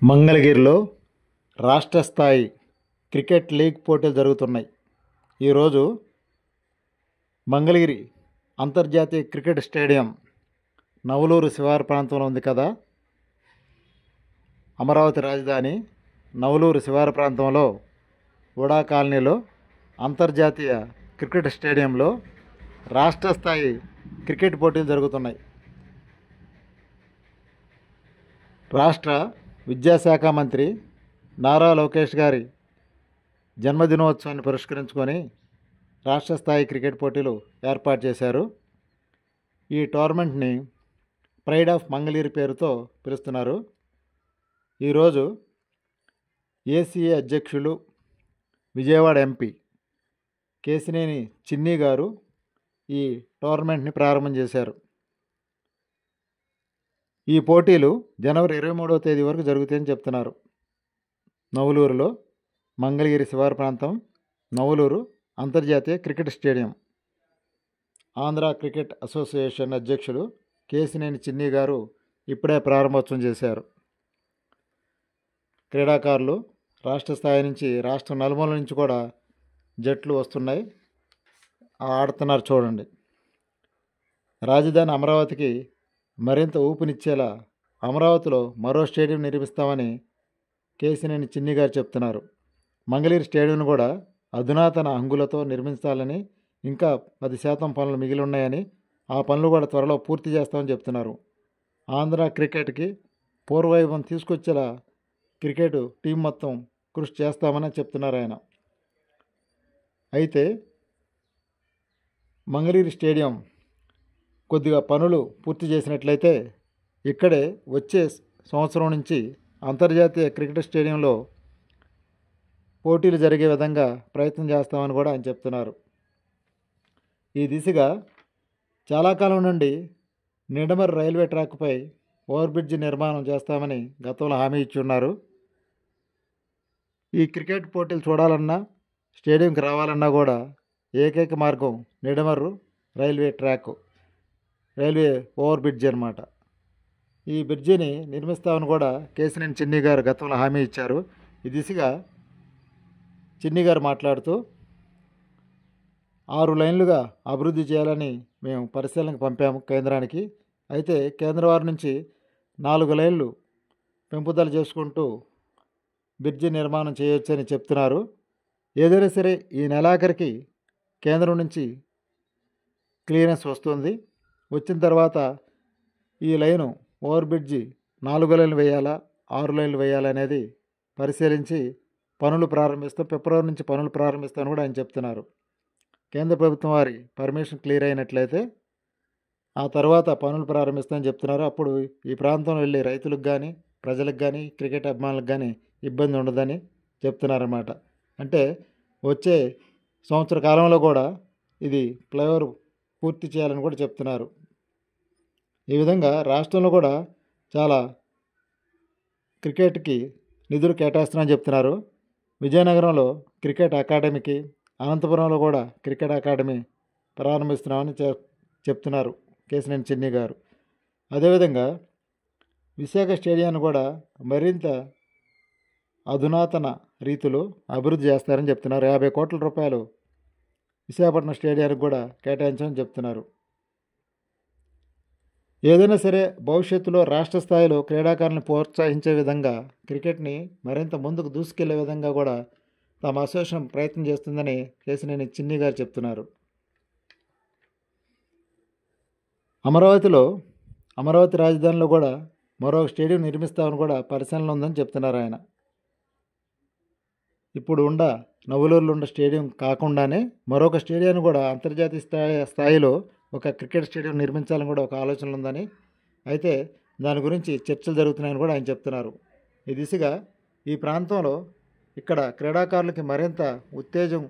మంగళగిరిలో రాష్ట్ర స్థాయి క్రికెట్ లీగ్ పోటీలు జరుగుతున్నాయి. ఈరోజు మంగళగిరి అంతర్జాతీయ క్రికెట్ స్టేడియం నవలూరు శివారు ప్రాంతంలో ఉంది కదా. అమరావతి రాజధాని నవలూరు శివారు ప్రాంతంలో ఉడా కాలనీలో అంతర్జాతీయ క్రికెట్ స్టేడియంలో రాష్ట్ర స్థాయి క్రికెట్ పోటీలు జరుగుతున్నాయి. రాష్ట్ర విద్యాశాఖ మంత్రి నారా లోకేష్ గారి జన్మదినోత్సవాన్ని పురస్కరించుకొని రాష్ట్ర స్థాయి క్రికెట్ పోటీలు ఏర్పాటు చేశారు. ఈ టోర్నమెంట్ని ప్రైడ్ ఆఫ్ మంగళగిరి పేరుతో పిలుస్తున్నారు. ఈరోజు ఏసీఏ అధ్యక్షులు విజయవాడ ఎంపీ కేశినేని చిన్ని గారు ఈ టోర్నమెంట్ని ప్రారంభం చేశారు. ఈ పోటీలు జనవరి 23వ తేదీ వరకు జరుగుతాయని చెప్తున్నారు. నవలూరులో మంగళగిరి శివారు ప్రాంతం నవలూరు అంతర్జాతీయ cricket stadium. Andhra cricket association అధ్యక్షులు కేశినేని చిన్ని గారు ఇప్పుడే ప్రారంభోత్సవం చేశారు. క్రీడాకారులు రాష్ట్ర స్థాయి నుంచి రాష్ట్రం నలుమూల నుంచి కూడా జట్లు వస్తున్నాయి, ఆడుతున్నారు చూడండి. రాజధాని అమరావతికి మరింత ఊపునిచ్చేలా అమరావతిలో మరో స్టేడియం నిర్మిస్తామని కేశినేని చిన్ని గారు చెప్తున్నారు. మంగళగిరి స్టేడియం కూడా అధునాతన హంగులతో నిర్మించాలని, ఇంకా 10% పనులు మిగిలి ఉన్నాయని, ఆ పనులు కూడా త్వరలో పూర్తి చేస్తామని చెప్తున్నారు. ఆంధ్ర క్రికెట్కి పూర్వవైభవం తీసుకొచ్చేలా క్రికెట్ టీం మొత్తం కృషి చేస్తామని చెప్తున్నారు ఆయన. అయితే మంగళగిరి స్టేడియం కొద్దిగా పనులు పూర్తి చేసినట్లయితే ఇక్కడే వచ్చే సంవత్సరం నుంచి అంతర్జాతీయ క్రికెట్ స్టేడియంలో పోటీలు జరిగే విధంగా ప్రయత్నం చేస్తామని కూడా ఆయన చెప్తున్నారు. ఈ దిశగా చాలా కాలం నుండి నిడమర్ రైల్వే ట్రాక్పై ఓవర్ బ్రిడ్జ్ నిర్మాణం చేస్తామని గతంలో హామీ ఇచ్చి ఉన్నారు. ఈ క్రికెట్ పోటీలు చూడాలన్నా, స్టేడియంకి రావాలన్నా కూడా ఏకైక మార్గం Nidamarru railway track, railway over bridge అన్నమాట. ఈ బ్రిడ్జిని నిర్మిస్తామని కూడా కేశినేని చిన్ని గారు గతంలో హామీ ఇచ్చారు. ఈ దిశగా చిన్ని గారు మాట్లాడుతూ 6 లైన్లుగా అభివృద్ధి చేయాలని మేము పరిశీలనకు పంపాము కేంద్రానికి. అయితే కేంద్రం వారి నుంచి 4 లైన్లు పెంపుదల చేసుకుంటూ బ్రిడ్జి నిర్మాణం చేయవచ్చని చెప్తున్నారు. ఏదైనా సరే ఈ నెలాఖరికి కేంద్రం నుంచి క్లియరెన్స్ వస్తుంది. వచ్చిన తర్వాత ఈ లైను ఓవర్ బ్రిడ్జి 4 లైన్లు వేయాలా, 6 లైన్లు వేయాలా అనేది పరిశీలించి పనులు ప్రారంభిస్తాం, ఫిబ్రవరి నుంచి పనులు ప్రారంభిస్తామని కూడా ఆయన చెప్తున్నారు. కేంద్ర ప్రభుత్వం వారి పర్మిషన్ క్లియర్ అయినట్లయితే ఆ తర్వాత పనులు ప్రారంభిస్తామని చెప్తున్నారు. అప్పుడు ఈ ప్రాంతంలో వెళ్ళే రైతులకు కానీ, ప్రజలకు కానీ, క్రికెట్ అభిమానులకు కానీ ఇబ్బంది ఉండదని చెప్తున్నారన్నమాట. అంటే వచ్చే సంవత్సర కాలంలో కూడా ఇది ఫ్లైఓవర్ పూర్తి చేయాలని కూడా చెప్తున్నారు. ఈ విధంగా రాష్ట్రంలో కూడా చాలా క్రికెట్కి నిధులు కేటాయిస్తున్నారని చెప్తున్నారు. విజయనగరంలో క్రికెట్ అకాడమీకి, అనంతపురంలో కూడా క్రికెట్ అకాడమీ ప్రారంభిస్తున్నామని చెప్తున్నారు కేశినేని చిన్ని గారు. అదేవిధంగా విశాఖ స్టేడియాన్ని కూడా మరింత అధునాతన రీతిలో అభివృద్ధి చేస్తారని చెప్తున్నారు. 50 కోట్ల రూపాయలు విశాఖపట్నం స్టేడియానికి కూడా కేటాయించమని చెప్తున్నారు. ఏదైనా సరే భవిష్యత్తులో రాష్ట్ర స్థాయిలో క్రీడాకారులను ప్రోత్సహించే విధంగా, క్రికెట్ని మరింత ముందుకు దూసుకెళ్లే విధంగా కూడా తమ అసోసియేషన్ ప్రయత్నం చేస్తుందని కేశినేని చిన్ని గారు చెప్తున్నారు. అమరావతి రాజధానిలో కూడా మరో స్టేడియం నిర్మిస్తామని కూడా పరిశీలన ఉందని చెప్తున్నారు ఆయన. ఇప్పుడు నవలూరులో ఉన్న స్టేడియం కాకుండానే మరొక స్టేడియాన్ని కూడా అంతర్జాతీయ స్థాయిలో ఒక క్రికెట్ స్టేడియం నిర్మించాలని కూడా ఒక ఆలోచన ఉందని, అయితే దాని గురించి చర్చలు జరుగుతున్నాయని కూడా ఆయన చెప్తున్నారు. ఈ దిశగా ఈ ప్రాంతంలో ఇక్కడ క్రీడాకారులకి మరింత ఉత్తేజం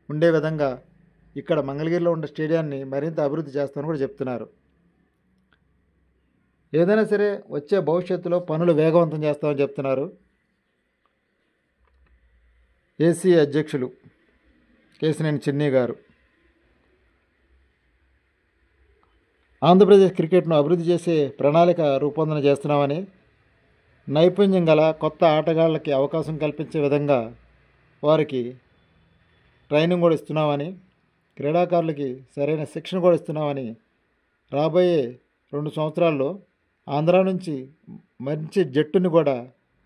ఉండే విధంగా ఇక్కడ మంగళగిరిలో ఉన్న స్టేడియాన్ని మరింత అభివృద్ధి చేస్తామని కూడా చెప్తున్నారు. ఏదైనా సరే వచ్చే భవిష్యత్తులో పనులు వేగవంతం చేస్తామని చెప్తున్నారు ఏసీ అధ్యక్షులు కేశినేని చిన్ని గారు. ఆంధ్రప్రదేశ్ క్రికెట్ను అభివృద్ధి చేసే ప్రణాళిక రూపొందన చేస్తున్నామని, నైపుణ్యం గల కొత్త ఆటగాళ్ళకి అవకాశం కల్పించే విధంగా వారికి ట్రైనింగ్ కూడా ఇస్తున్నామని, క్రీడాకారులకి సరైన శిక్షణ కూడా ఇస్తున్నామని, రాబోయే 2 సంవత్సరాల్లో ఆంధ్ర నుంచి మంచి జట్టుని కూడా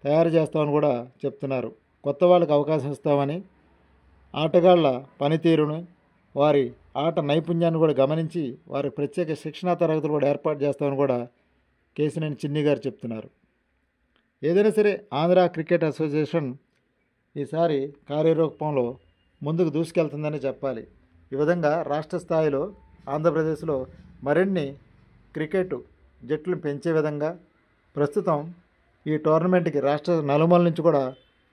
తయారు చేస్తామని కూడా చెప్తున్నారు. కొత్త వాళ్ళకి అవకాశం ఇస్తామని, ఆటగాళ్ళ పనితీరును, వారి ఆట నైపుణ్యాన్ని కూడా గమనించి వారికి ప్రత్యేక శిక్షణా తరగతులు కూడా ఏర్పాటు చేస్తామని కూడా కేశినేని చిన్ని గారు చెప్తున్నారు. ఏదైనా సరే ఆంధ్ర క్రికెట్ అసోసియేషన్ ఈసారి కార్యరూపంలో ముందుకు దూసుకెళ్తుందని చెప్పాలి. ఈ విధంగా రాష్ట్ర స్థాయిలో ఆంధ్రప్రదేశ్లో మరిన్ని క్రికెట్ జట్లు పెంచే విధంగా ప్రస్తుతం ఈ టోర్నమెంట్కి రాష్ట్ర నలుమూల నుంచి కూడా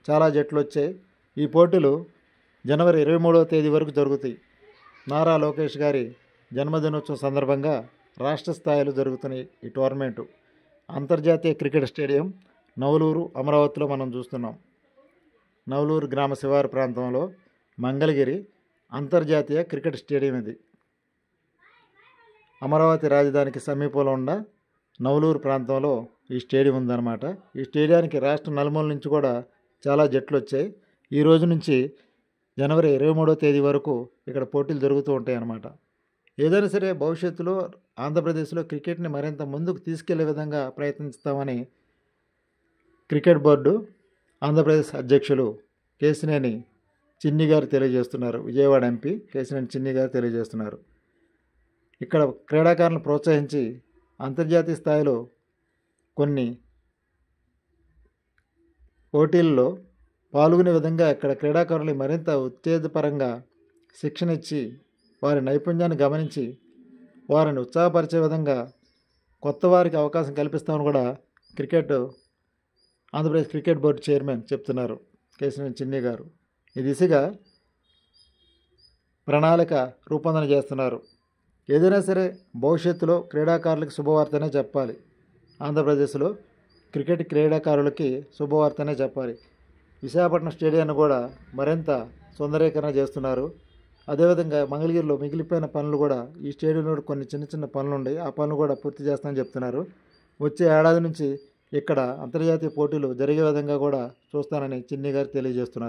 చాలా జట్లు వచ్చాయి. ఈ పోటీలు జనవరి 23వ తేదీ వరకు జరుగుతాయి. నారా లోకేష్ గారి జన్మదినోత్సవం సందర్భంగా రాష్ట్ర స్థాయిలో జరుగుతున్నాయి ఈ టోర్నమెంటు. అంతర్జాతీయ క్రికెట్ స్టేడియం నవలూరు, అమరావతిలో మనం చూస్తున్నాం. నవలూరు గ్రామ శివారు ప్రాంతంలో మంగళగిరి అంతర్జాతీయ క్రికెట్ స్టేడియం ఇది. అమరావతి రాజధానికి సమీపంలో ఉన్న నవలూరు ప్రాంతంలో ఈ స్టేడియం ఉందన్నమాట. ఈ స్టేడియానికి రాష్ట్ర నలుమూల నుంచి కూడా చాలా జట్లు వచ్చాయి. ఈ రోజు నుంచి జనవరి 23వ తేదీ వరకు ఇక్కడ పోటీలు జరుగుతూ ఉంటాయి అన్నమాట. ఏదైనా సరే భవిష్యత్తులో ఆంధ్రప్రదేశ్లో క్రికెట్ని మరింత ముందుకు తీసుకెళ్లే విధంగా ప్రయత్నిస్తామని క్రికెట్ బోర్డు ఆంధ్రప్రదేశ్ అధ్యక్షులు కేశినేని చిన్ని గారు తెలియజేస్తున్నారు. విజయవాడ ఎంపీ కేశినేని చిన్ని గారు తెలియజేస్తున్నారు. ఇక్కడ క్రీడాకారులను ప్రోత్సహించి అంతర్జాతీయ స్థాయిలో కొన్ని పోటీల్లో పాల్గొనే విధంగా ఇక్కడ క్రీడాకారులు మరింత ఉత్తేజపరంగా శిక్షణ ఇచ్చి వారి నైపుణ్యాన్ని గమనించి వారిని ఉత్సాహపరిచే విధంగా కొత్త వారికి అవకాశం కల్పిస్తామని కూడా ఆంధ్రప్రదేశ్ క్రికెట్ బోర్డు చైర్మన్ చెప్తున్నారు కేశినేని చిన్ని గారు. ఈ దిశగా ప్రణాళిక రూపొందన చేస్తున్నారు. ఏదైనా సరే భవిష్యత్తులో క్రీడాకారులకు శుభవార్తనే చెప్పాలి. ఆంధ్రప్రదేశ్లో క్రికెట్ క్రీడాకారులకి శుభవార్తనే చెప్పాలి. విశాఖపట్నం స్టేడియాన్ని కూడా మరింత సుందరీకరణ చేస్తున్నారు. అదేవిధంగా మంగళగిరిలో మిగిలిపోయిన పనులు కూడా ఈ స్టేడియంలో కొన్ని చిన్న చిన్న పనులు ఉన్నాయి. ఆ పనులు కూడా పూర్తి చేస్తామని చెప్తున్నారు. వచ్చే ఏడాది నుంచి ఇక్కడ అంతర్జాతీయ పోటీలు జరిగే విధంగా కూడా చూస్తానని చిన్ని గారు తెలియజేస్తున్నారు.